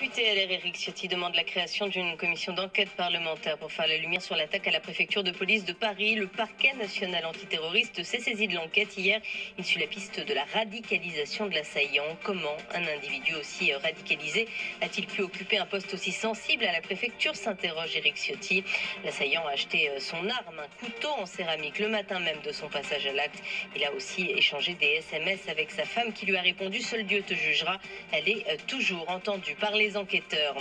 député LR Éric Ciotti demande la création d'une commission d'enquête parlementaire pour faire la lumière sur l'attaque à la préfecture de police de Paris. Le parquet national antiterroriste s'est saisi de l'enquête hier. Il suit la piste de la radicalisation de l'assaillant. Comment un individu aussi radicalisé a-t-il pu occuper un poste aussi sensible à la préfecture, s'interroge Éric Ciotti. L'assaillant a acheté son arme, un couteau en céramique, le matin même de son passage à l'acte. Il a aussi échangé des SMS avec sa femme qui lui a répondu « Seul Dieu te jugera ». Elle est toujours entendue par les enquêteurs.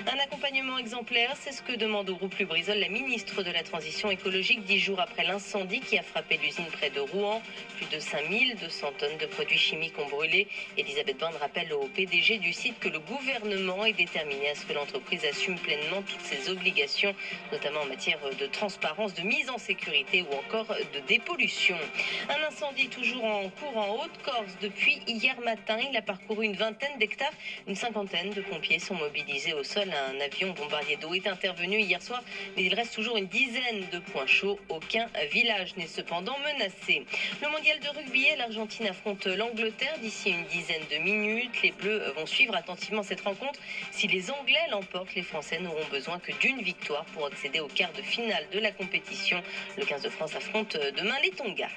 Un accompagnement exemplaire, c'est ce que demande au groupe Lubrizol la ministre de la Transition écologique 10 jours après l'incendie qui a frappé l'usine près de Rouen. Plus de 5200 tonnes de produits chimiques ont brûlé. Elisabeth Borne rappelle au PDG du site que le gouvernement est déterminé à ce que l'entreprise assume pleinement toutes ses obligations, notamment en matière de transparence, de mise en sécurité ou encore de dépollution. Un incendie toujours en cours en Haute-Corse depuis hier matin. Il a parcouru une vingtaine d'hectares. Une cinquantaine de pompiers sont mobilisés au sol. Un avion bombardier d'eau est intervenu hier soir, mais il reste toujours une dizaine de points chauds. Aucun village n'est cependant menacé. Le mondial de rugby, l'Argentine affronte l'Angleterre d'ici une dizaine de minutes. Les Bleus vont suivre attentivement cette rencontre. Si les Anglais l'emportent, les Français n'auront besoin que d'une victoire pour accéder au quart de finale de la compétition. Le 15 de France affronte demain les Tonga.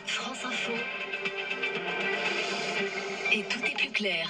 France Info. Et tout est plus clair.